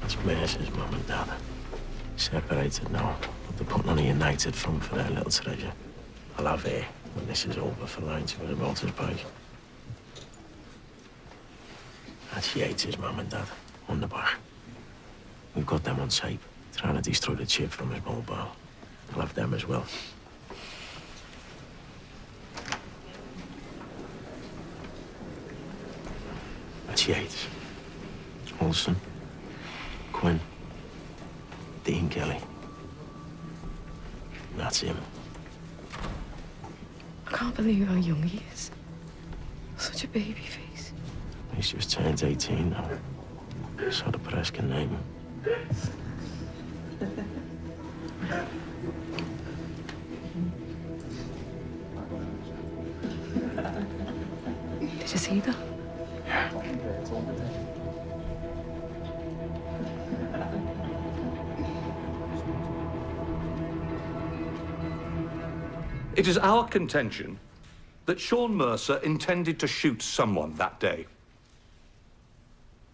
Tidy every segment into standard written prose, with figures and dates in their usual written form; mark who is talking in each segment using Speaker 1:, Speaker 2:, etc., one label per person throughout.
Speaker 1: That's Mercer's mum and dad. Separated now, but they're putting on a united front for their little treasure. I'll have her when this is over for lying to her about his bike. And she hates his mum and dad, on the back. We've got them on tape, trying to destroy the chip from his mobile. I'll have them as well. And she hates Olsen, Quinn, Dean Kelly. That's him.
Speaker 2: I can't believe how young he is. Such a baby face.
Speaker 1: He's just turned 18 now. So the press can name him.
Speaker 2: Did you see that?
Speaker 1: Yeah.
Speaker 3: It is our contention that Sean Mercer intended to shoot someone that day.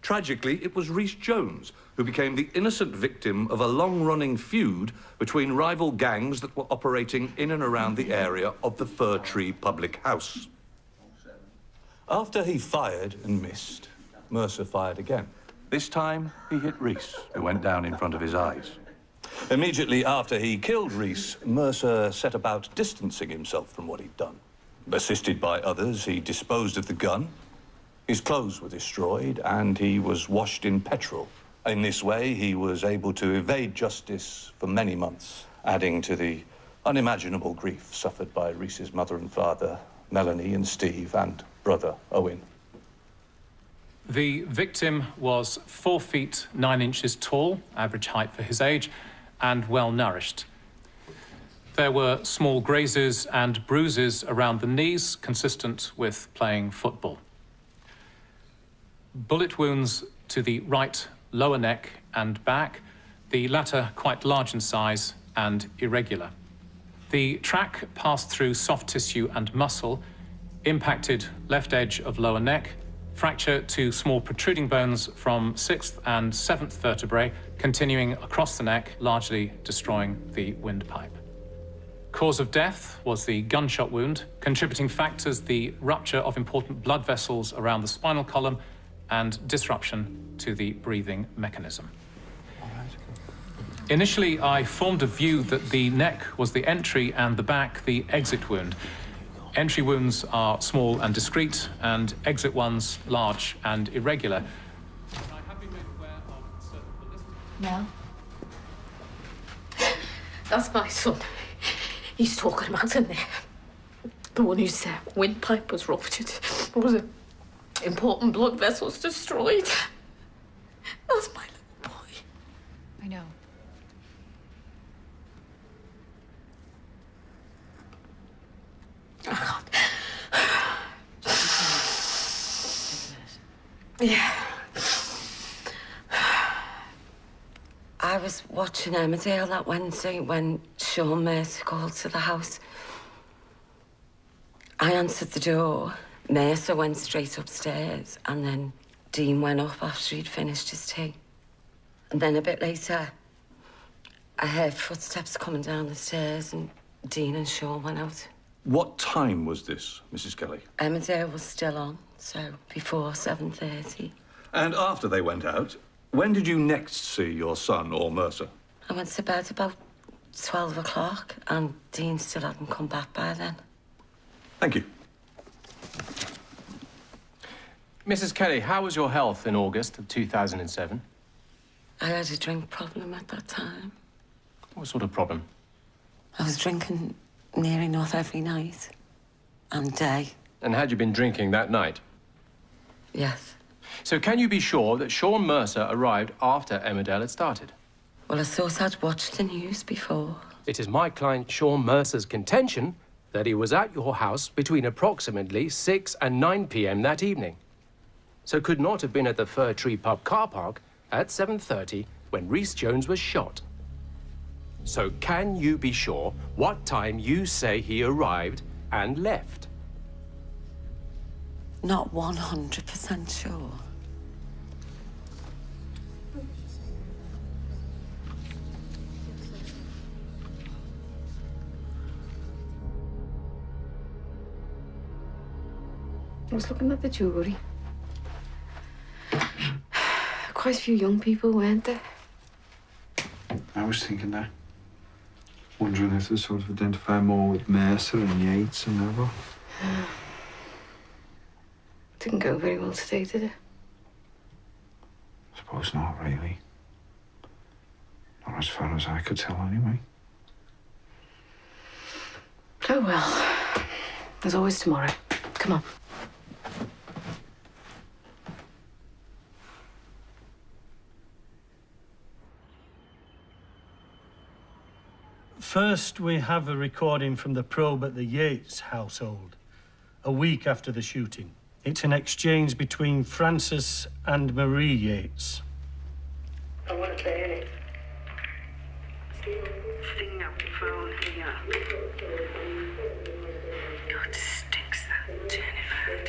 Speaker 3: Tragically, it was Rhys Jones who became the innocent victim of a long-running feud between rival gangs that were operating in and around the area of the Fir Tree public house. After he fired and missed, Mercer fired again. This time, he hit Rhys, who went down in front of his eyes. Immediately after he killed Rhys, Mercer set about distancing himself from what he'd done. Assisted by others, he disposed of the gun. His clothes were destroyed, and he was washed in petrol. In this way, he was able to evade justice for many months, adding to the unimaginable grief suffered by Rhys's mother and father, Melanie and Steve, and brother Owen.
Speaker 4: The victim was 4 feet 9 inches tall, average height for his age, and well-nourished. There were small grazes and bruises around the knees, consistent with playing football. Bullet wounds to the right lower neck and back, the latter quite large in size and irregular. The track passed through soft tissue and muscle, impacted left edge of lower neck, fracture to small protruding bones from 6th and 7th vertebrae, continuing across the neck, largely destroying the windpipe. Cause of death was the gunshot wound, contributing factors the rupture of important blood vessels around the spinal column and disruption to the breathing mechanism. Initially, I formed a view that the neck was the entry and the back the exit wound. Entry wounds are small and discreet, and exit ones large and irregular. I have been made aware of certain ballistic...
Speaker 2: Mel? That's my son. He's talking about him there. The one whose windpipe was ruptured. What was it? Important blood vessels destroyed. That's my little boy.
Speaker 5: I know.
Speaker 2: Oh, God. Yeah.
Speaker 6: I was watching Emmerdale that Wednesday when Sean Mercer called to the house. I answered the door. Mercer went straight upstairs, and then Dean went up after he'd finished his tea. And then a bit later, I heard footsteps coming down the stairs, and Dean and Sean went out.
Speaker 3: What time was this, Mrs. Kelly?
Speaker 6: Emmerdale was still on, so before 7:30.
Speaker 3: And after they went out, when did you next see your son or Mercer?
Speaker 6: I went to bed about 12 o'clock, and Dean still hadn't come back by then.
Speaker 3: Thank you.
Speaker 7: Mrs. Kelly, how was your health in August of 2007?
Speaker 6: I had a drink problem at that time.
Speaker 7: What sort of problem?
Speaker 6: I was drinking near enough every night and day.
Speaker 7: And had you been drinking that night?
Speaker 6: Yes.
Speaker 7: So can you be sure that Sean Mercer arrived after Emmerdale had started?
Speaker 6: Well, I thought I'd watched the news before.
Speaker 7: It is my client Sean Mercer's contention that he was at your house between approximately 6 and 9 p.m. that evening. So could not have been at the Fir Tree pub car park at 7:30 when Rhys Jones was shot. So can you be sure what time you say he arrived and left?
Speaker 6: Not 100% sure.
Speaker 2: I was looking at the jewellery. Quite a few young people, weren't there?
Speaker 5: I was thinking that. Wondering if they sort of identify more with Mercer and Yates and Neville.
Speaker 2: Didn't go very well today, did it?
Speaker 5: Suppose not, really. Not as far as I could tell, anyway.
Speaker 2: Oh, well. There's always tomorrow. Come on.
Speaker 8: First, we have a recording from the probe at the Yates household, a week after the shooting. It's an exchange between Francis and Marie Yates.
Speaker 9: I want to burn it. Sticking out the phone here. God, stinks that. Turn it around.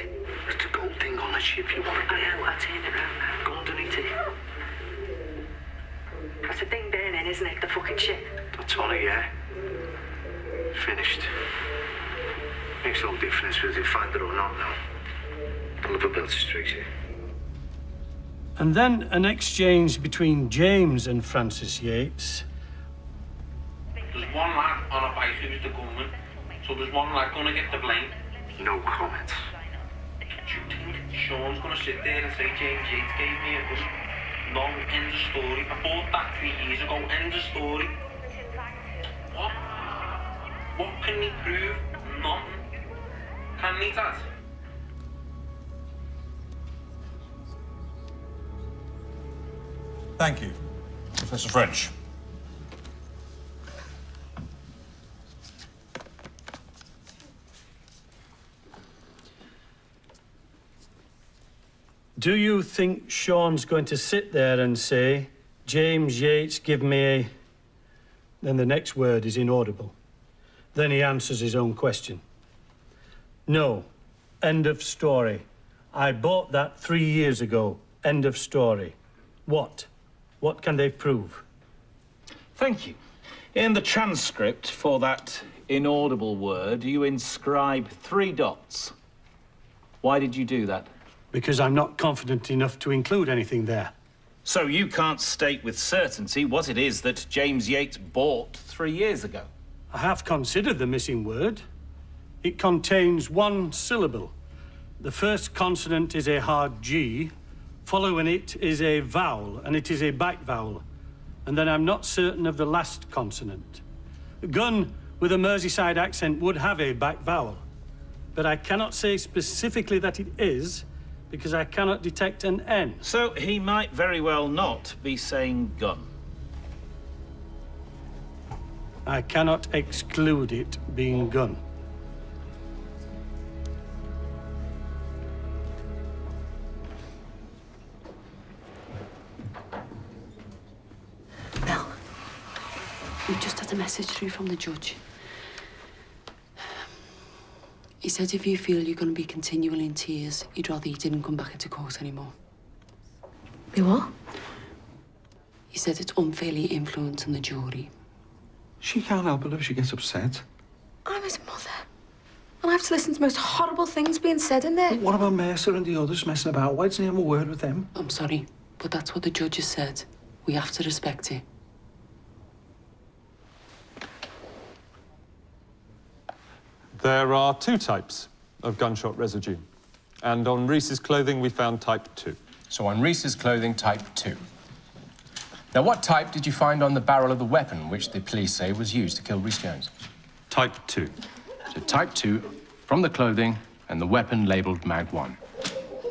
Speaker 5: There's a gold thing on the ship you want.
Speaker 9: I know, I'll turn it around now.
Speaker 5: Go underneath it.
Speaker 9: That's the thing burning, isn't it? The fucking ship.
Speaker 5: That's on it, yeah. Finished. Makes no difference whether you find it or not now. I'll have a bill to street here.
Speaker 8: And then an exchange between James and Francis Yates.
Speaker 10: There's one lad on a bike who's the gunman, so there's one lad gonna get the blame.
Speaker 5: No comments.
Speaker 10: Do you think Sean's gonna sit there and say James Yates gave me a gun? No, end of story. I bought that 3 years ago, end of story. What? What can he prove? Nothing. Can he, Dad?
Speaker 3: Thank you, Professor French.
Speaker 8: Do you think Sean's going to sit there and say, James Yates, give me a... Then the next word is inaudible. Then he answers his own question. No. End of story. I bought that 3 years ago. End of story. What? What can they prove?
Speaker 11: Thank you. In the transcript for that inaudible word, you inscribe 3 dots. Why did you do that?
Speaker 8: Because I'm not confident enough to include anything there.
Speaker 11: So you can't state with certainty what it is that James Yates bought 3 years ago?
Speaker 8: I have considered the missing word. It contains 1 syllable. The first consonant is a hard G. Following it is a vowel, and it is a back vowel. And then I'm not certain of the last consonant. Gun with a Merseyside accent would have a back vowel. But I cannot say specifically that it is, because I cannot detect an N.
Speaker 11: So he might very well not be saying gun.
Speaker 8: I cannot exclude it being gun.
Speaker 12: Mel, we just had a message through from the judge. He said if you feel you're going to be continually in tears, he'd rather you didn't come back into court anymore.
Speaker 2: You what?
Speaker 12: He said it's unfairly influencing the jury.
Speaker 5: She can't help it if she gets upset.
Speaker 2: I'm his mother. And I have to listen to the most horrible things being said in there.
Speaker 5: What about Mercer and the others messing about? Why doesn't he have a word with them?
Speaker 12: I'm sorry, but that's what the judge has said. We have to respect it.
Speaker 13: There are 2 types of gunshot residue. And on Reese's clothing, we found type 2.
Speaker 7: So on Reese's clothing, type 2. Now, what type did you find on the barrel of the weapon which the police say was used to kill Reese Jones?
Speaker 13: Type 2.
Speaker 7: So type 2 from the clothing and the weapon labelled Mag 1.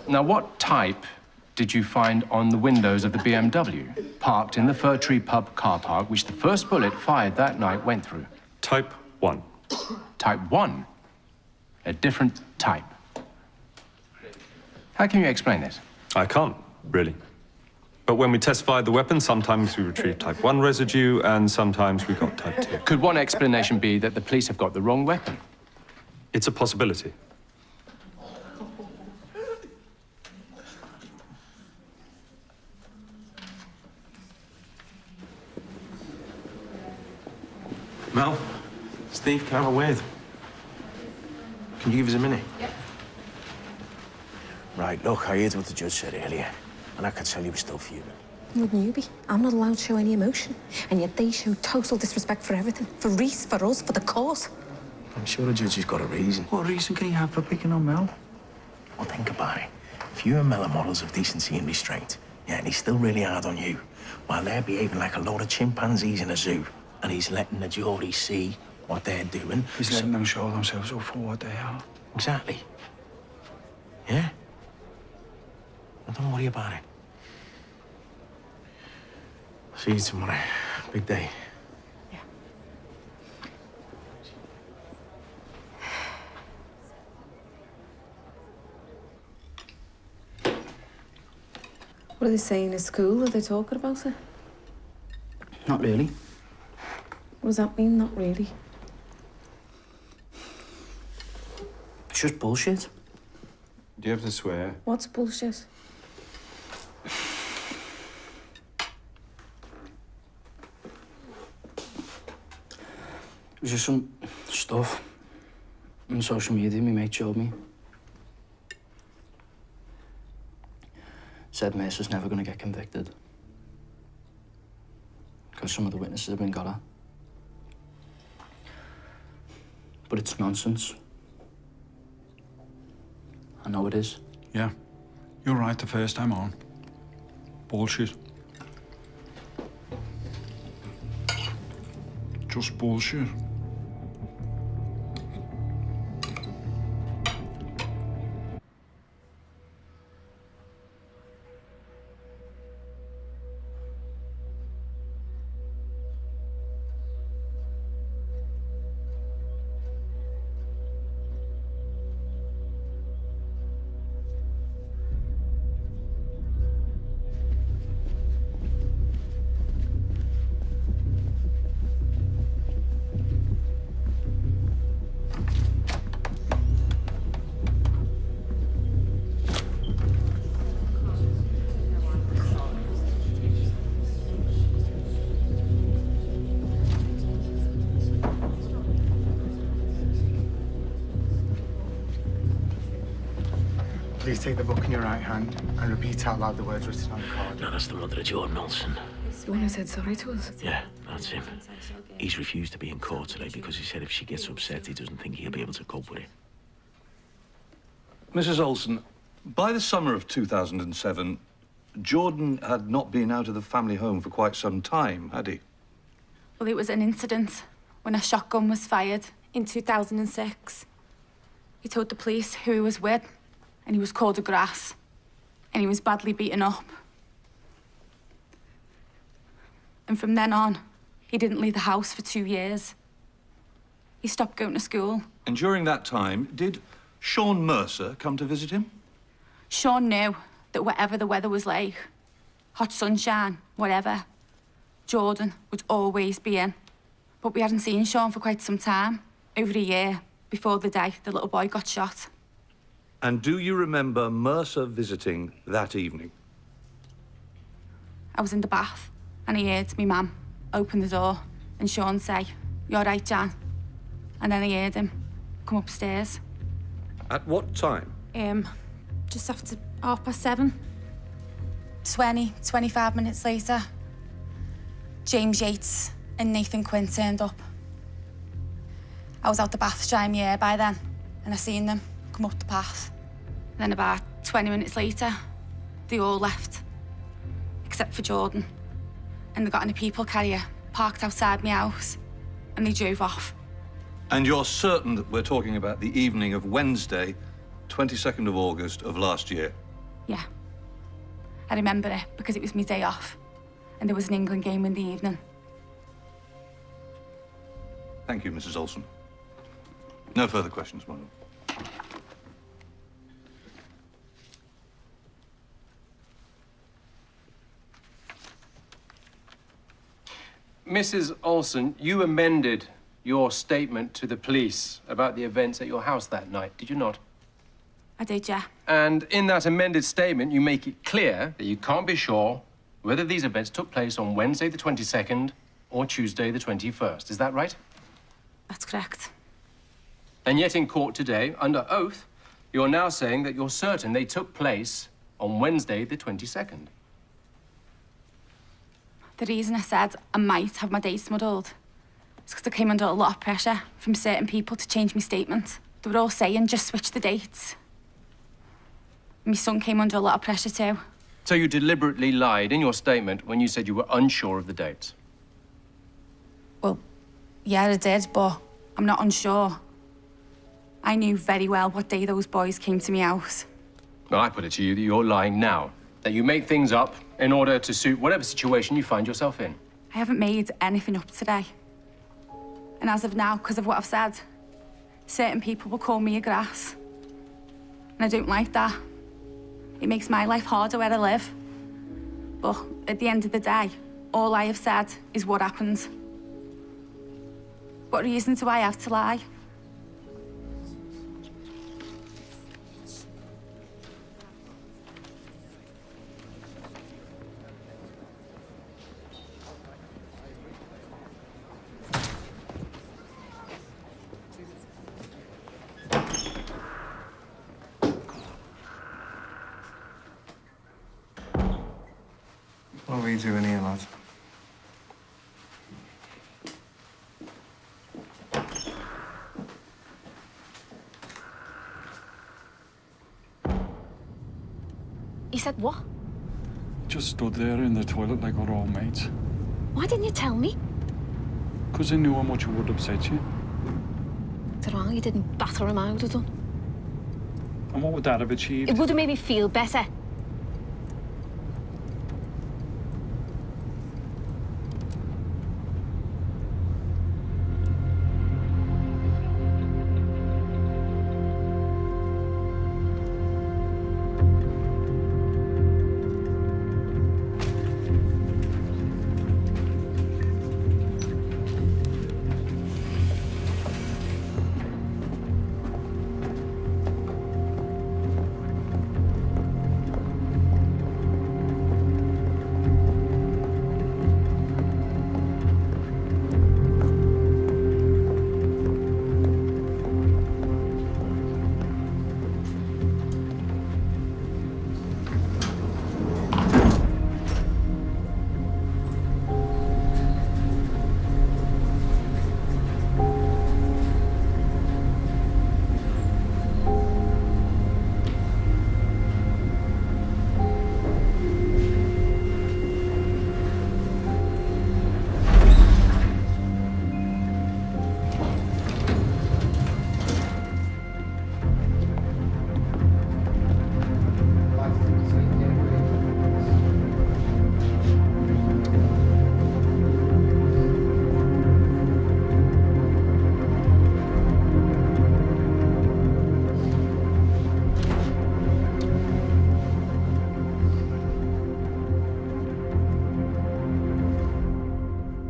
Speaker 7: Now, what type did you find on the windows of the BMW parked in the Fir Tree Pub car park which the first bullet fired that night went through?
Speaker 13: Type 1.
Speaker 7: Type 1? A different type. How can you explain this?
Speaker 13: I can't, really. But when we testified the weapon, sometimes we retrieved type 1 residue, and sometimes we got type 2.
Speaker 7: Could one explanation be that the police have got the wrong weapon?
Speaker 13: It's a possibility.
Speaker 1: Mel, Steve, can I have a word? Can you give us a minute?
Speaker 2: Yep.
Speaker 1: Right, look, I heard what the judge said earlier, and I could tell you were still fuming.
Speaker 14: Wouldn't you be? I'm not allowed to show any emotion. And yet they show total disrespect for everything. For Reese, for us, for the cause.
Speaker 1: I'm sure the judge has got a reason.
Speaker 15: What reason can he have for picking on Mel?
Speaker 1: Well, think about it. If you and Mel are models of decency and restraint, yeah, and he's still really hard on you, while they're behaving like a load of chimpanzees in a zoo, and he's letting the jury see what they're doing.
Speaker 15: He's letting them show themselves up for what they are.
Speaker 1: Exactly. Yeah? Well, don't worry about it. See you tomorrow. Big day.
Speaker 14: Yeah.
Speaker 12: What are they saying at school? Are they talking about it?
Speaker 15: Not really.
Speaker 12: What does that mean, not really?
Speaker 15: It's just bullshit.
Speaker 13: Do you have to swear?
Speaker 12: What's bullshit?
Speaker 15: It was just some stuff on social media my mate showed me. Said Mercer's never going to get convicted. Because some of the witnesses have been got at. But it's nonsense. I know it is.
Speaker 16: Yeah, you're right the first time on. Bullshit. Just bullshit.
Speaker 17: Please take the book in your right hand and repeat out loud the words written on the card.
Speaker 1: No, that's the mother of Jordan Olsen.
Speaker 2: The one who said sorry to us?
Speaker 1: Yeah, that's him. He's refused to be in court today because he said if she gets upset, he doesn't think he'll be able to cope with it.
Speaker 3: Mrs. Olsen, by the summer of 2007, Jordan had not been out of the family home for quite some time, had he?
Speaker 18: Well, it was an incident when a shotgun was fired in 2006. He told the police who he was with, and he was called a grass, and he was badly beaten up. And from then on, he didn't leave the house for 2 years. He stopped going to school.
Speaker 3: And during that time, did Sean Mercer come to visit him?
Speaker 18: Sean knew that whatever the weather was like, hot sunshine, whatever, Jordan would always be in. But we hadn't seen Sean for quite some time, over a year, before the day the little boy got shot.
Speaker 3: And do you remember Mercer visiting that evening?
Speaker 18: I was in the bath, and he heard me mum open the door and Sean say, "You all right, Jan?" And then I heard him come upstairs.
Speaker 3: At what time?
Speaker 18: Just after 7:30. 25 minutes later, James Yates and Nathan Quinn turned up. I was out the bath drying my hair by then, and I seen them come up the path. Then about 20 minutes later, they all left, except for Jordan. And they got in a people carrier, parked outside my house, and they drove off.
Speaker 3: And you're certain that we're talking about the evening of Wednesday, 22nd of August of last year?
Speaker 18: Yeah. I remember it because it was my day off, and there was an England game in the evening.
Speaker 3: Thank you, Mrs. Olsen. No further questions, madam.
Speaker 7: Mrs. Olsen, you amended your statement to the police about the events at your house that night, did you not?
Speaker 18: I did, yeah.
Speaker 7: And in that amended statement, you make it clear that you can't be sure whether these events took place on Wednesday the 22nd or Tuesday the 21st. Is that right?
Speaker 18: That's correct.
Speaker 7: And yet in court today, under oath, You're now saying that you're certain they took place on Wednesday, the 22nd.
Speaker 18: The reason I said I might have my dates muddled is because I came under a lot of pressure from certain people to change my statement. They were all saying, just switch the dates. My son came under a lot of pressure too.
Speaker 7: So you deliberately lied in your statement when you said you were unsure of the dates?
Speaker 18: Well, yeah, I did, but I'm not unsure. I knew very well what day those boys came to my house.
Speaker 7: Well, I put it to you that you're lying now, that you make things up in order to suit whatever situation you find yourself in.
Speaker 18: I haven't made anything up today. And as of now, because of what I've said, certain people will call me a grass. And I don't like that. It makes my life harder where I live. But at the end of the day, all I have said is what happened. What reason do I have to lie?
Speaker 17: What are we doing here, lad?
Speaker 14: He said what?
Speaker 16: Just stood there in the toilet like we're all mates.
Speaker 14: Why didn't you tell me?
Speaker 16: Because I knew how much it would upset you.
Speaker 14: Well, you didn't batter him out, done.
Speaker 16: And what would that have achieved?
Speaker 14: It would have made me feel better.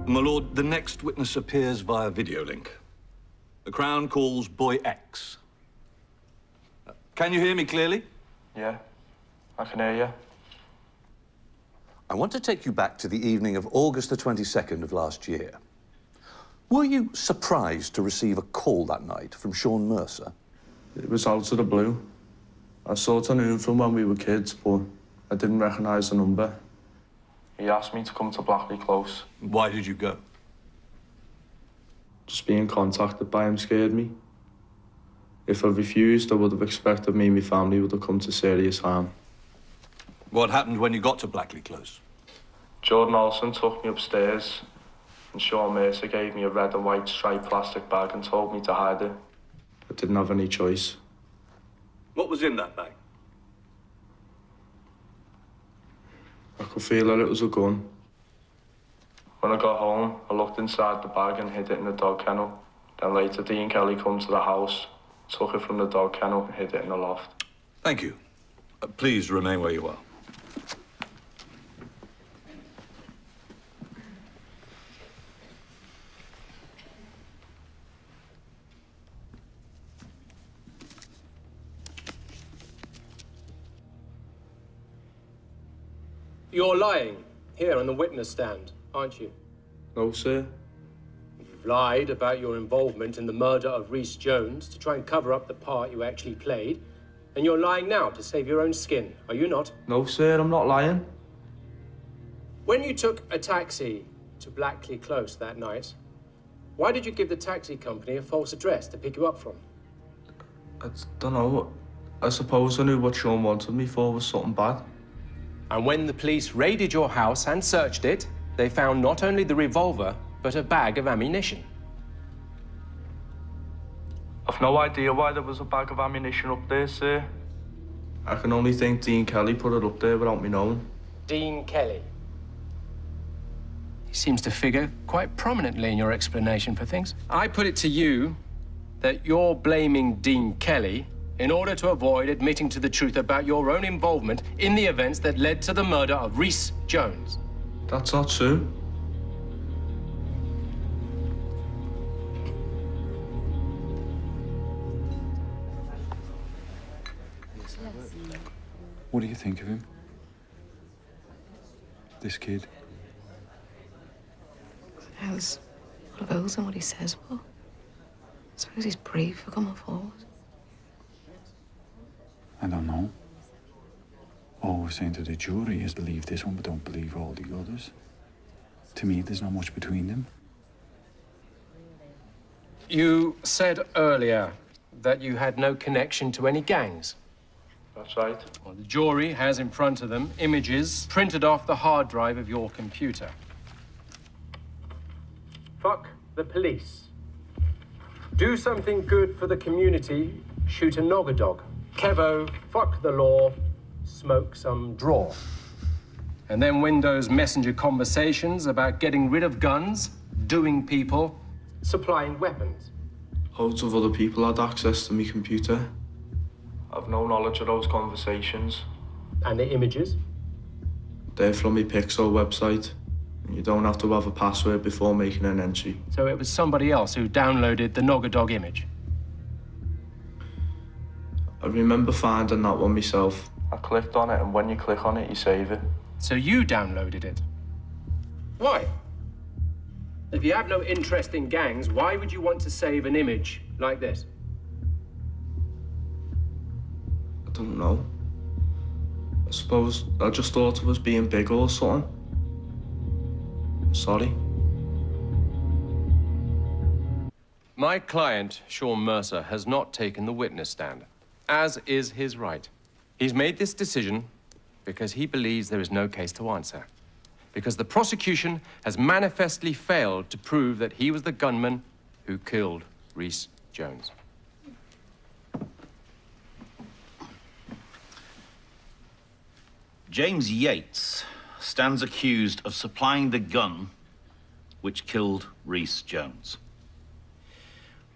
Speaker 3: My lord, the next witness appears via video link. The Crown calls Boy X. Can you hear me clearly?
Speaker 19: Yeah, I can hear you.
Speaker 3: I want to take you back to the evening of August the 22nd of last year. Were you surprised to receive a call that night from Sean Mercer?
Speaker 19: It was out of the blue. I sort of knew him from when we were kids, but I didn't recognise the number. He asked me to come to Blackley Close.
Speaker 3: Why did you go?
Speaker 19: Just being contacted by him scared me. If I refused, I would have expected me and my family would have come to serious harm.
Speaker 3: What happened when you got to Blackley Close?
Speaker 19: Jordan Olsen took me upstairs and Sean Mercer gave me a red and white striped plastic bag and told me to hide it. I didn't have any choice.
Speaker 3: What was in that bag?
Speaker 19: I could feel that it was a gun. When I got home, I looked inside the bag and hid it in the dog kennel. Then later, Dean Kelly come to the house, took it from the dog kennel and hid it in the loft.
Speaker 3: Thank you. Please remain where you are.
Speaker 7: You're lying here on the witness stand, aren't you?
Speaker 19: No, sir.
Speaker 7: You've lied about your involvement in the murder of Rhys Jones to try and cover up the part you actually played, And you're lying now to save your own skin, are you not?
Speaker 19: No, sir, I'm not lying.
Speaker 7: When you took a taxi to Blackley Close that night, why did you give the taxi company a false address to pick you up from?
Speaker 19: I don't know. I suppose I knew what Sean wanted me for was something bad.
Speaker 7: And when the police raided your house and searched it, they found not only the revolver, but a bag of ammunition.
Speaker 19: I've no idea why there was a bag of ammunition up there, sir. I can only think Dean Kelly put it up there without me knowing.
Speaker 7: Dean Kelly. He seems to figure quite prominently in your explanation for things. I put it to you that you're blaming Dean Kelly in order to avoid admitting to the truth about your own involvement in the events that led to the murder of Rhys Jones.
Speaker 19: That's not true.
Speaker 16: What do you think of him? This kid?
Speaker 2: I was proposing what he says, but I suppose he's brave for coming forward.
Speaker 16: I don't know. All we're saying to the jury is believe this one, but don't believe all the others. To me, there's not much between them.
Speaker 7: You said earlier that you had no connection to any gangs.
Speaker 19: That's right.
Speaker 7: Well, the jury has in front of them images printed off the hard drive of your computer. Fuck the police. Do something good for the community, shoot a nogger dog. Kevo, fuck the law, smoke some draw. And then Windows Messenger conversations about getting rid of guns, doing people, supplying weapons.
Speaker 19: Loads of other people had access to my computer. I've no knowledge of those conversations.
Speaker 7: And the images?
Speaker 19: They're from my Pixel website. You don't have to have a password before making an entry.
Speaker 7: So it was somebody else who downloaded the nogger dog image?
Speaker 19: I remember finding that one myself. I clicked on it, and when you click on it, you save it.
Speaker 7: So you downloaded it? Why? If you have no interest in gangs, why would you want to save an image like this?
Speaker 19: I don't know. I suppose I just thought it was being big or something. Sorry.
Speaker 7: My client, Sean Mercer, has not taken the witness stand, as is his right. He's made this decision because he believes there is no case to answer, because the prosecution has manifestly failed to prove that he was the gunman who killed Rhys Jones.
Speaker 20: James Yates stands accused of supplying the gun which killed Rhys Jones.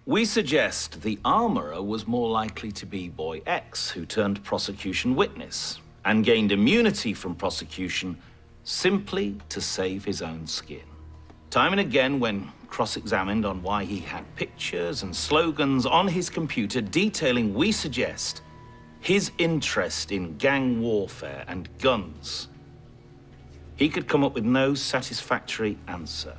Speaker 20: We suggest the armourer was more likely to be Boy X, who turned prosecution witness and gained immunity from prosecution simply to save his own skin. Time and again, when cross-examined on why he had pictures and slogans on his computer detailing, we suggest, his interest in gang warfare and guns, he could come up with no satisfactory answer.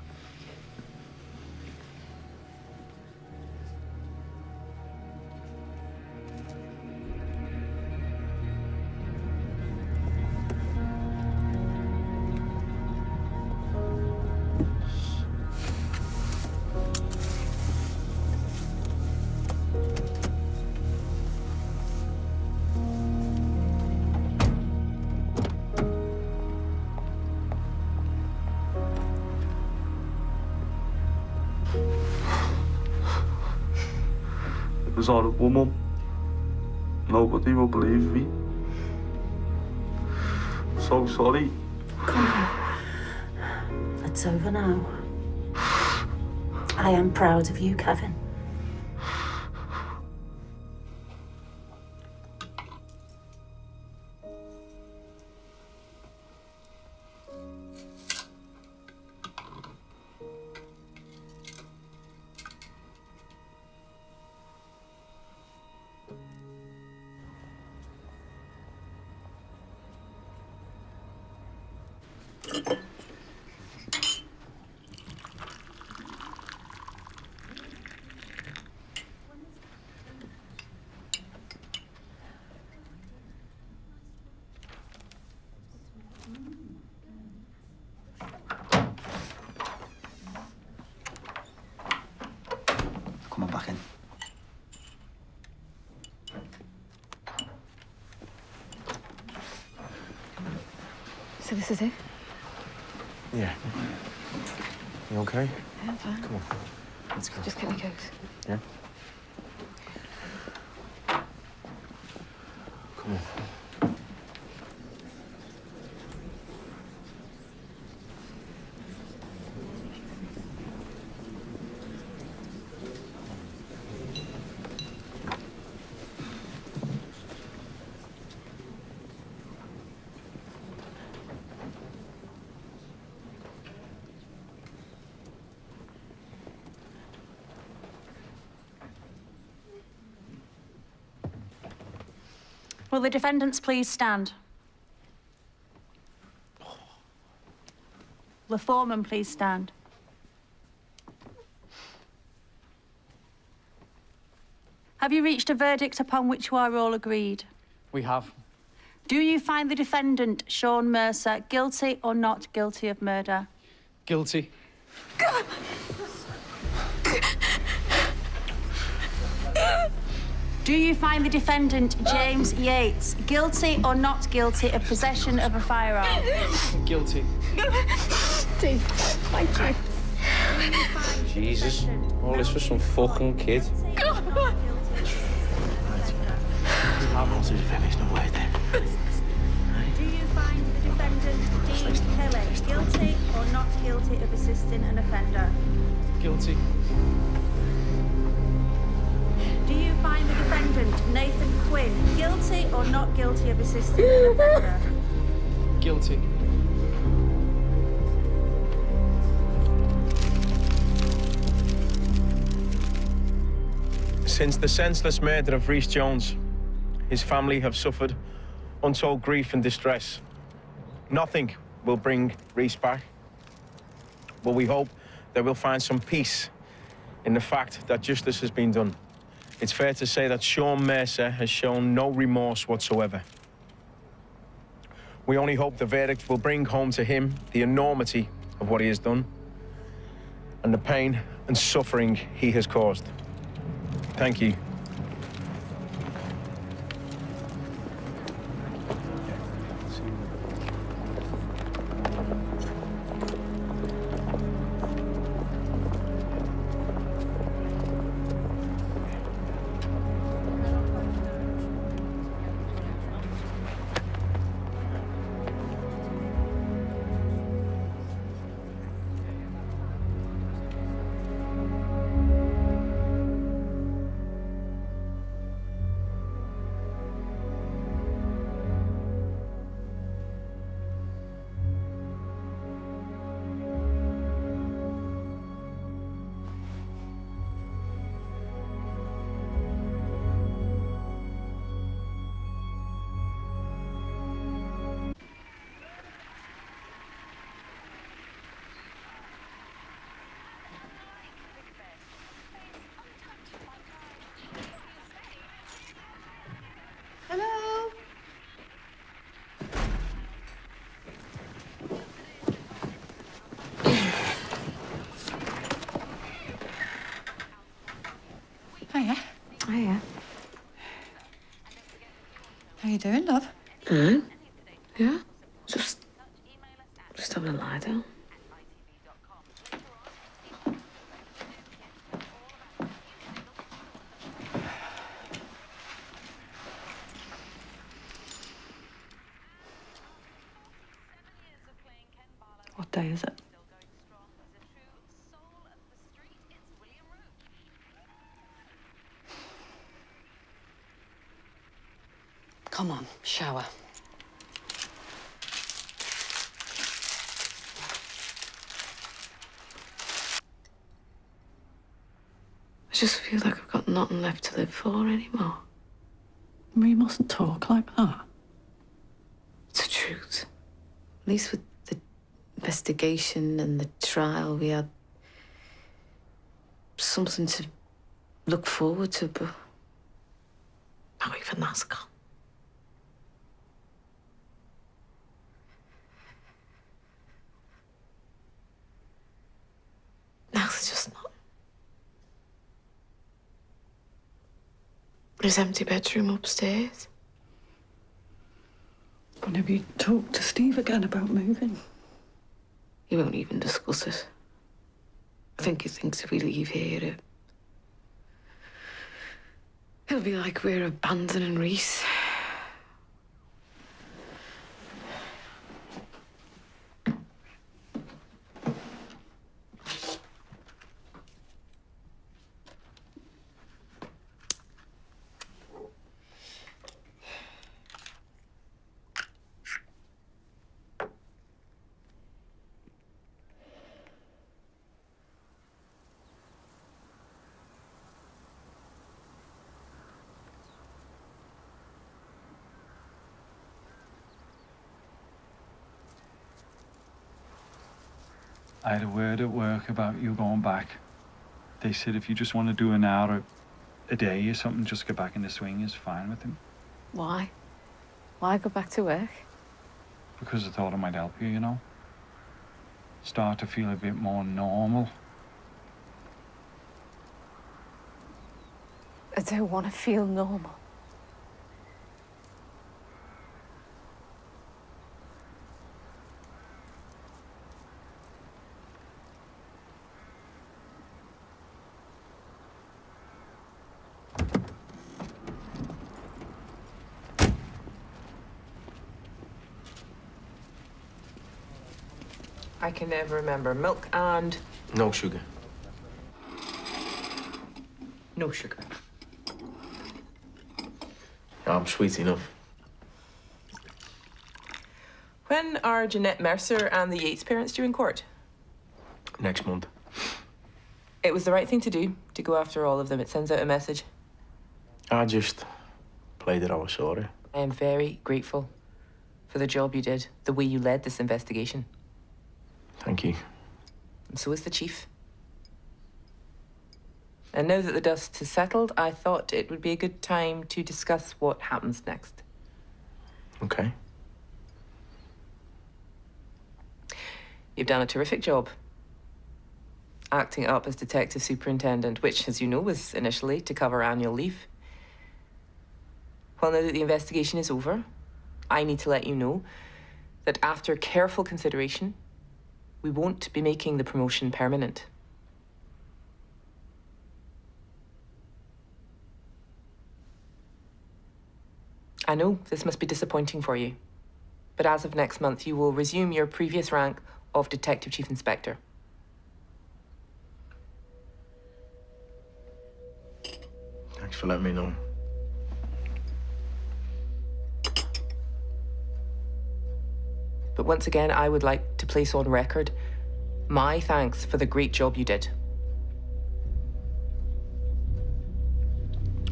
Speaker 19: It was horrible, Mum. Nobody will believe me. I'm so sorry.
Speaker 9: Come on. It's over now. I am proud of you, Kevin.
Speaker 15: back in.
Speaker 14: So this is it?
Speaker 1: Yeah. You okay?
Speaker 14: Yeah, I'm fine.
Speaker 1: Come on. Let's go.
Speaker 14: Just get me coat.
Speaker 1: Yeah? Come on.
Speaker 21: Will the defendants please stand? The foreman please stand. Have you reached a verdict upon which you are all agreed?
Speaker 15: We have.
Speaker 21: Do you find the defendant, Sean Mercer, guilty or not guilty of murder?
Speaker 15: Guilty.
Speaker 21: Do you find the defendant, James Yates, guilty or not guilty of possession of a firearm?
Speaker 15: Guilty.
Speaker 14: Dave, thank you.
Speaker 10: Jesus, all this for some fucking kid.
Speaker 1: Once it's finished, don't wait there.
Speaker 21: Do you find the defendant, Dean Kelly, guilty or not guilty of assisting an offender?
Speaker 15: Guilty.
Speaker 21: Do you find the defendant, Nathan Quinn, guilty or not guilty of assisting an offender?
Speaker 15: Guilty.
Speaker 1: Since the senseless murder of Rhys Jones, his family have suffered untold grief and distress. Nothing will bring Rhys back, but we hope that we'll find some peace in the fact that justice has been done. It's fair to say that Sean Mercer has shown no remorse whatsoever. We only hope the verdict will bring home to him the enormity of what he has done and the pain and suffering he has caused. Thank you.
Speaker 21: Hello?
Speaker 22: Hiya.
Speaker 2: Hiya.
Speaker 22: How you doing, love?
Speaker 2: Mm. Yeah? Just having a lie down.
Speaker 22: What day is it? Come on, shower.
Speaker 2: I just feel like I've got nothing left to live for anymore.
Speaker 22: We mustn't talk like that.
Speaker 2: It's the truth. At least with the investigation and the trial, we had something to look forward to, but not even that's gone. Now it's just not. His empty bedroom upstairs.
Speaker 22: And have you talked to Steve again about moving?
Speaker 2: He won't even discuss it. I think he thinks if we leave here, it'll be like we're abandoning Reese.
Speaker 16: I had a word at work about you going back. They said if you just want to do an hour a day or something, just get back in the swing is fine with him.
Speaker 2: Why? Why go back to work?
Speaker 16: Because I thought it might help you, you know? Start to feel a bit more normal.
Speaker 2: I don't want to feel normal.
Speaker 4: I can never remember. Milk and
Speaker 1: No sugar.
Speaker 4: no sugar.
Speaker 1: I'm sweet enough.
Speaker 4: When are Jeanette Mercer and the Yates parents due in court?
Speaker 1: Next month.
Speaker 4: It was the right thing to do, to go after all of them. It sends out a message.
Speaker 1: I just played it how I saw it.
Speaker 4: I am very grateful for the job you did, the way you led this investigation.
Speaker 1: Thank you.
Speaker 4: And so is the chief. And now that the dust has settled, I thought it would be a good time to discuss what happens next.
Speaker 1: Okay.
Speaker 4: You've done a terrific job acting up as detective superintendent, which, as you know, was initially to cover annual leave. Well, now that the investigation is over, I need to let you know that after careful consideration, we won't be making the promotion permanent. I know this must be disappointing for you, but as of next month, you will resume your previous rank of Detective Chief Inspector.
Speaker 1: Thanks for letting me know.
Speaker 4: But once again, I would like to place on record my thanks for the great job you did.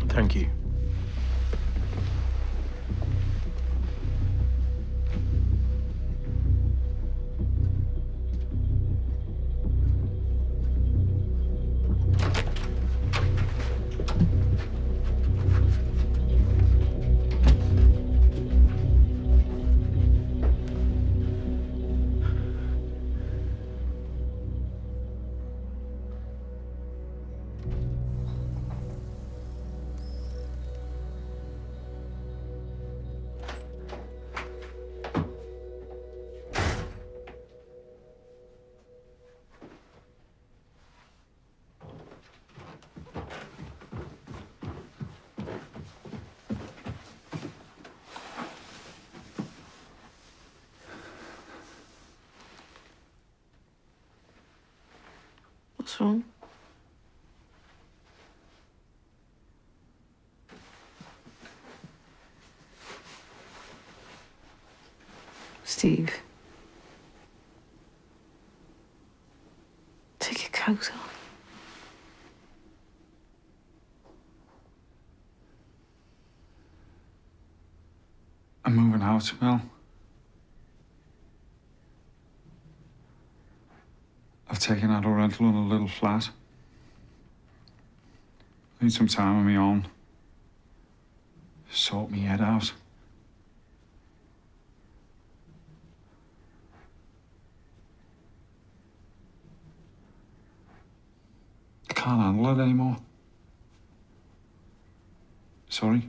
Speaker 1: Thank you.
Speaker 2: What's wrong? Steve. Take your coat off.
Speaker 16: I'm moving out, Mel. I've taken out a rental in a little flat. I need some time on my own. Sort me head out. I can't handle it anymore. Sorry?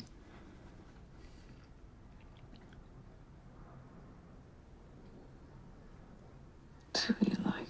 Speaker 22: Who you like?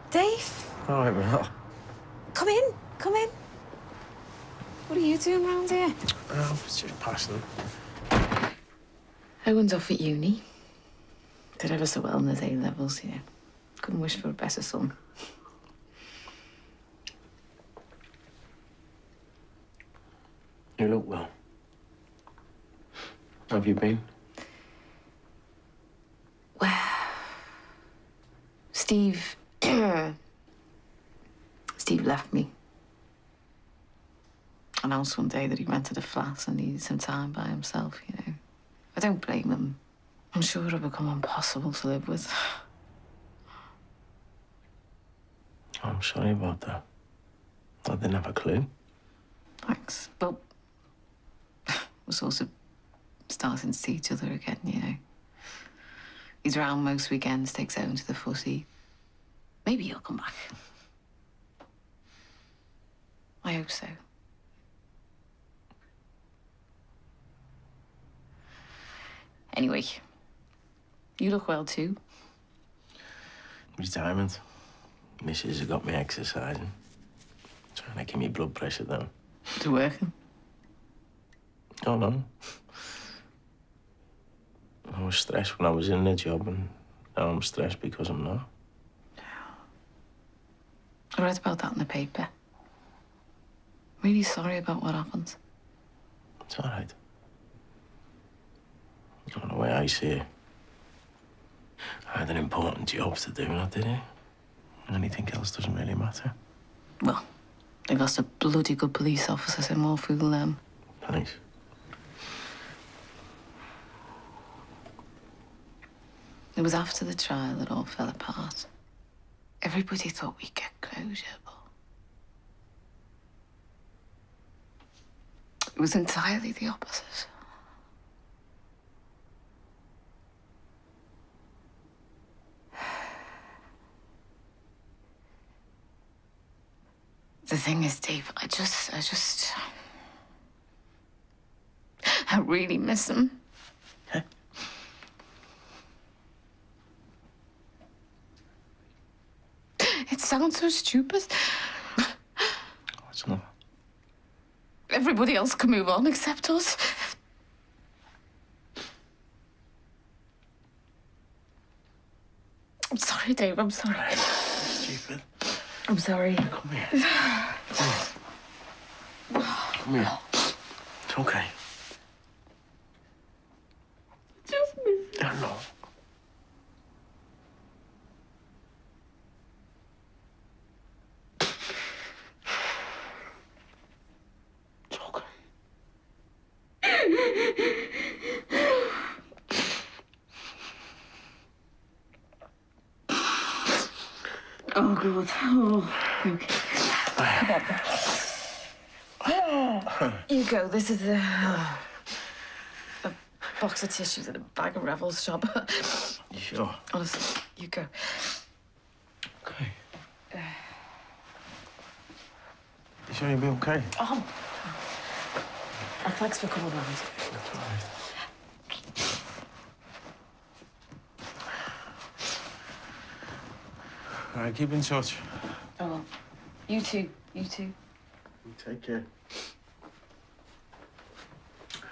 Speaker 14: Dave,
Speaker 1: All right, well.
Speaker 14: come in, come in. What are you doing round here?
Speaker 1: Oh, it's just passing.
Speaker 2: Owen's off at uni. Did ever so well in his A-levels, you know. Couldn't wish for a better son.
Speaker 1: You look well. How have you been?
Speaker 2: Well, Steve... Steve left me. Announced one day that he rented a flat and needed some time by himself, you know. I don't blame him. I'm sure it'll become impossible to live with.
Speaker 1: I'm sorry about that. I didn't have a clue.
Speaker 2: Thanks. But we're sort of starting to see each other again, you know. He's around most weekends, takes Owen to the footy. Maybe he'll come back. I hope so. Anyway, you look well too.
Speaker 1: Retirement. Missus has got me exercising. Trying to keep my blood pressure down.
Speaker 2: Is it working?
Speaker 1: Oh, no. I was stressed when I was in the job, and now I'm stressed because I'm not.
Speaker 2: I read about that in the paper. Really sorry about what happened.
Speaker 1: It's all right. On the way I see it, I had an important job to do, and I did it. Anything else doesn't really matter.
Speaker 2: Well, they lost a bloody good police officer, so more fool them.
Speaker 1: Thanks.
Speaker 2: It was after the trial that all fell apart. Everybody thought we'd get closure, but it was entirely the opposite. The thing is, Dave, I really miss him. It sounds so stupid.
Speaker 1: It's not.
Speaker 2: Everybody else can move on except us. I'm sorry, Dave, I'm sorry.
Speaker 1: Stupid.
Speaker 2: I'm sorry.
Speaker 1: Come here. Come here. It's okay.
Speaker 2: Just miss
Speaker 1: I know.
Speaker 21: Oh, God. Oh, okay. Come on. You go. This is a box of tissues and a bag of Revels shop.
Speaker 1: You sure?
Speaker 21: Honestly, you go.
Speaker 1: Okay. You sure you'll be okay?
Speaker 21: Oh, thanks for coming round.
Speaker 1: That's all right. All right, keep in touch.
Speaker 21: Oh, well. You too. You too.
Speaker 1: You take care.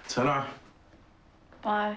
Speaker 1: Ta-ra.
Speaker 21: Bye.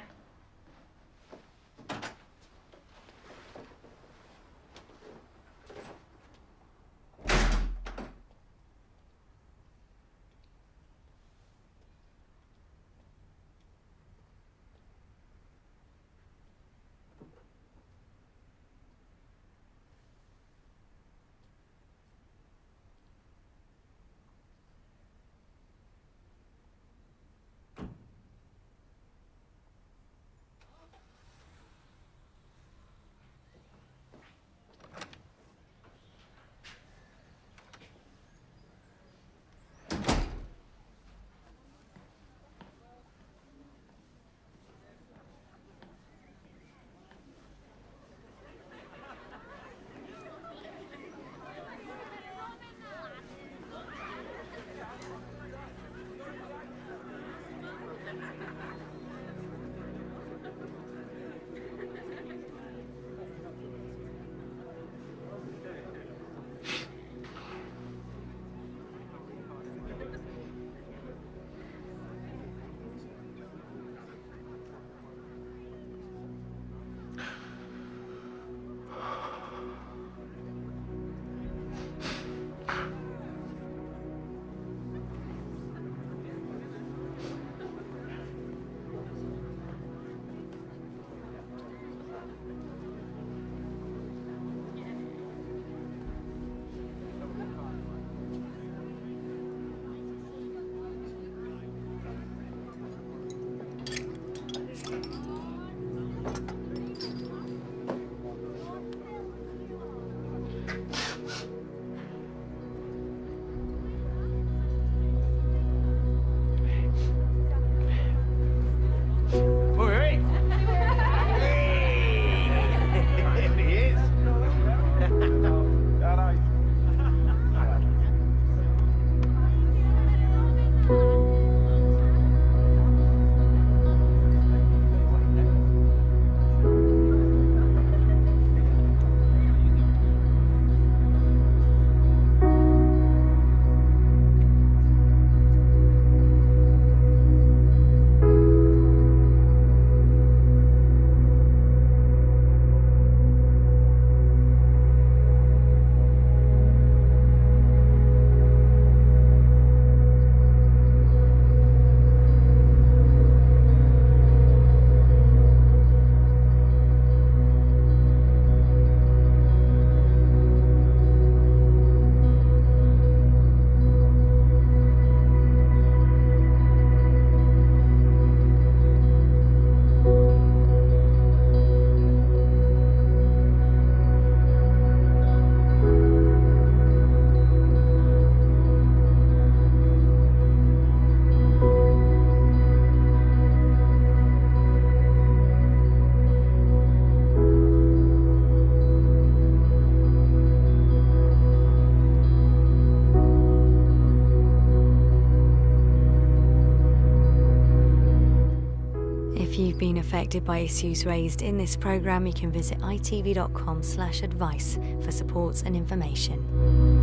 Speaker 6: If you've been affected by issues raised in this programme, you can visit itv.com/advice for support and information.